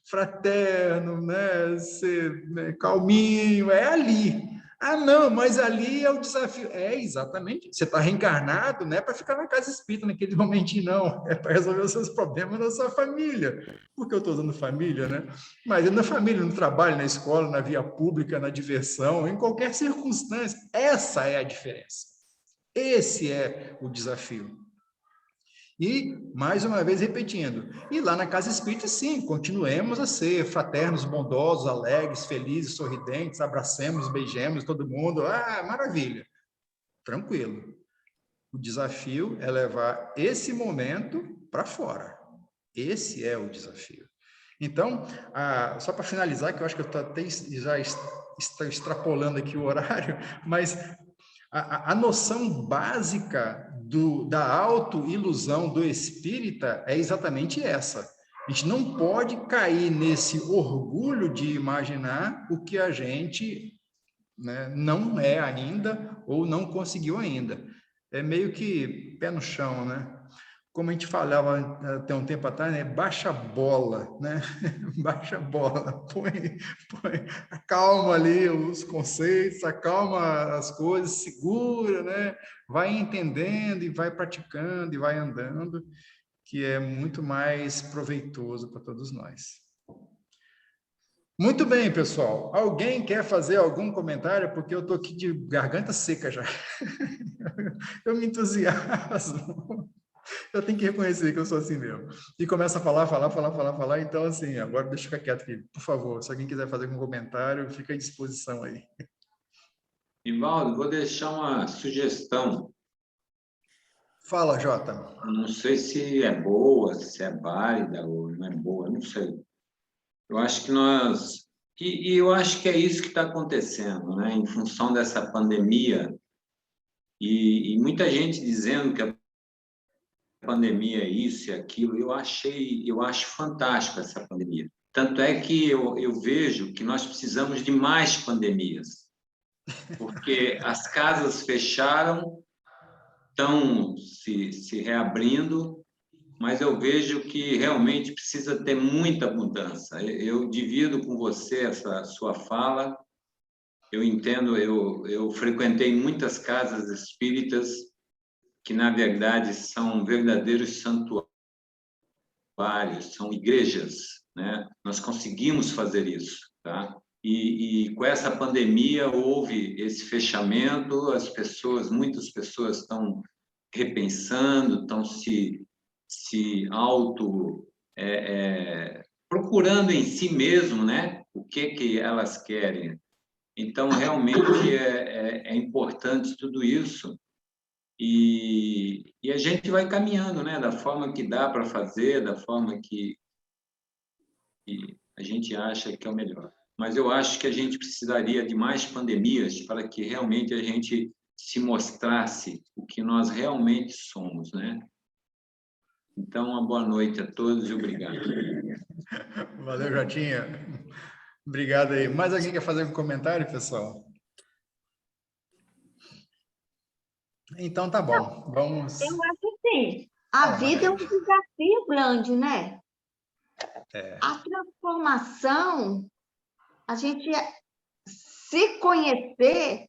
fraterno, né? Ser, né, calminho, é ali. Ah, não, mas ali é o desafio. É, exatamente. Você está reencarnado, não é para ficar na casa espírita naquele momentinho, não. É para resolver os seus problemas na sua família. Porque eu estou usando família, né? Mas na família, no trabalho, na escola, na via pública, na diversão, em qualquer circunstância. Essa é a diferença. Esse é o desafio. E, mais uma vez, repetindo, e lá na casa espírita, sim, continuemos a ser fraternos, bondosos, alegres, felizes, sorridentes, abracemos, beijemos todo mundo, maravilha, tranquilo. O desafio é levar esse momento para fora. Esse é o desafio. Então, só para finalizar, que eu acho que eu estou até já extrapolando aqui o horário, mas a noção básica da autoilusão do espírita é exatamente essa. A gente não pode cair nesse orgulho de imaginar o que a gente, né, não é ainda ou não conseguiu ainda. É meio que pé no chão, né? Como a gente falava até um tempo atrás, né? Baixa a bola, né? Baixa a bola, acalma ali os conceitos, acalma as coisas, segura, né? Vai entendendo e vai praticando e vai andando, que é muito mais proveitoso para todos nós. Muito bem, pessoal. Alguém quer fazer algum comentário? Porque eu estou aqui de garganta seca já. Eu me entusiasmo. Eu tenho que reconhecer que eu sou assim mesmo. E começa a falar. Então, assim, agora deixa eu ficar quieto aqui. Por favor, se alguém quiser fazer algum comentário, fica à disposição aí. Nivaldo, vou deixar uma sugestão. Fala, Jota. Não sei se é boa, se é válida ou não é boa, não sei. Eu acho que e eu acho que é isso que está acontecendo, né? Em função dessa pandemia, e muita gente dizendo que a pandemia é isso e aquilo, eu acho fantástico essa pandemia. Tanto é que eu vejo que nós precisamos de mais pandemias, porque as casas fecharam, estão se reabrindo, mas eu vejo que realmente precisa ter muita mudança. Eu divido com você essa sua fala, eu entendo, eu frequentei muitas casas espíritas que, na verdade, são verdadeiros santuários, são igrejas, né? Nós conseguimos fazer isso, tá? E com essa pandemia houve esse fechamento, muitas pessoas estão repensando, estão se procurando em si mesmo, né? O que elas querem. Então, realmente é importante tudo isso. E a gente vai caminhando, né? Da forma que dá para fazer, da forma que a gente acha que é o melhor. Mas eu acho que a gente precisaria de mais pandemias para que realmente a gente se mostrasse o que nós realmente somos, né? Então, uma boa noite a todos e obrigado. Valeu, Jotinha. Obrigado aí. Mais alguém quer fazer um comentário, pessoal? Então, tá bom. Vamos... Eu acho assim, a vida é um desafio grande, né? A transformação, a gente se conhecer,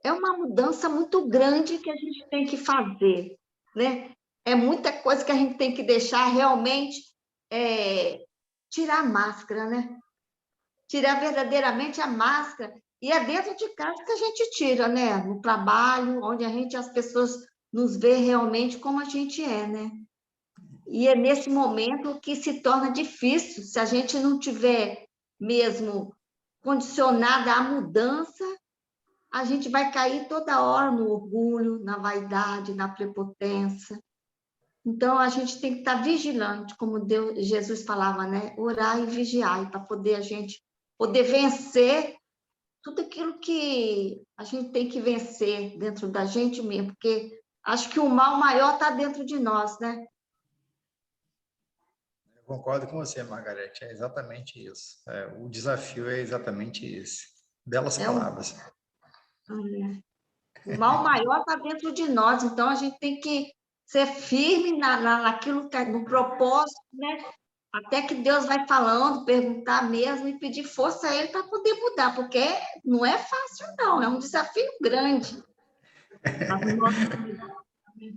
é uma mudança muito grande que a gente tem que fazer, né? É muita coisa que a gente tem que deixar realmente, tirar a máscara, né? Tirar verdadeiramente a máscara. E é dentro de casa que a gente tira, né? No trabalho, onde as pessoas nos vê realmente como a gente é, né? E é nesse momento que se torna difícil, se a gente não tiver mesmo condicionada à mudança, a gente vai cair toda hora no orgulho, na vaidade, na prepotência. Então, a gente tem que estar vigilante, como Jesus falava, né? Orar e vigiar, para poder a gente poder vencer tudo aquilo que a gente tem que vencer dentro da gente mesmo, porque acho que o mal maior está dentro de nós, né? Eu concordo com você, Margarete, é exatamente isso. O desafio é exatamente esse. Belas palavras. O mal maior está dentro de nós, então a gente tem que ser firme naquilo, no propósito, né? Até que Deus vai falando, perguntar mesmo e pedir força a Ele para poder mudar, porque não é fácil, não, é um desafio grande.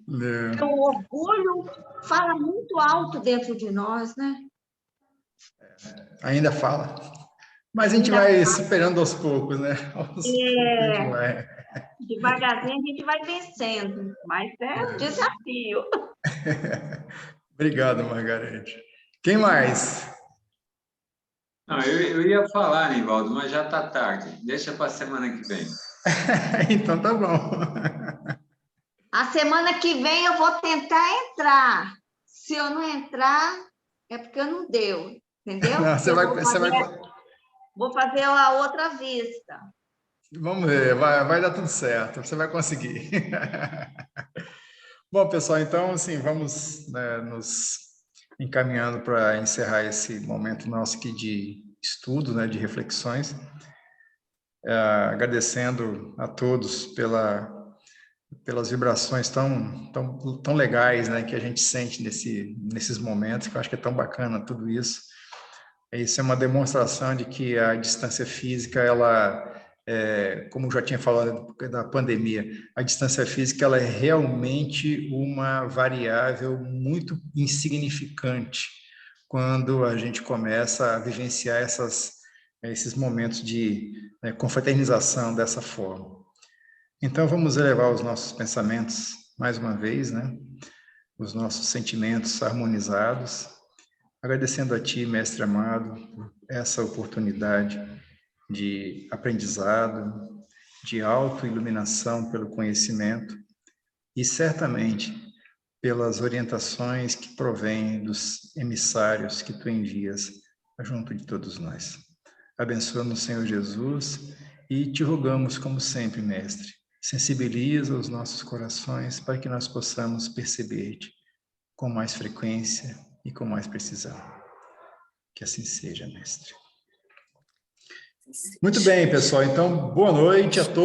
Porque o orgulho fala muito alto dentro de nós, né? Ainda fala. Mas a gente vai superando aos poucos, né? Devagarzinho a gente vai vencendo, mas é um desafio. Obrigado, Margarete. Quem mais? Não, eu ia falar, Nivaldo, mas já está tarde. Deixa para a semana que vem. Então tá bom. A semana que vem eu vou tentar entrar. Se eu não entrar, é porque não deu. entendeu? Não, Vou fazer a outra vista. Vamos ver, vai dar tudo certo, você vai conseguir. Bom, pessoal, então, assim, vamos, né, nos encaminhando para encerrar esse momento nosso aqui de estudo, né, de reflexões. Agradecendo a todos pelas vibrações tão legais, né, que a gente sente nesses momentos, que eu acho que é tão bacana tudo isso. Isso é uma demonstração de que a distância física, ela, como eu já tinha falado da pandemia, a distância física ela é realmente uma variável muito insignificante quando a gente começa a vivenciar esses momentos de confraternização dessa forma. Então, vamos elevar os nossos pensamentos, mais uma vez, né? Os nossos sentimentos harmonizados, agradecendo a Ti, Mestre amado, por essa oportunidade de aprendizado, de autoiluminação pelo conhecimento e, certamente, pelas orientações que provêm dos emissários que Tu envias junto de todos nós. Abençoa-nos, Senhor Jesus, e Te rogamos, como sempre, Mestre, sensibiliza os nossos corações para que nós possamos perceber-te com mais frequência e com mais precisão. Que assim seja, Mestre. Muito bem, pessoal. Então, boa noite a todos.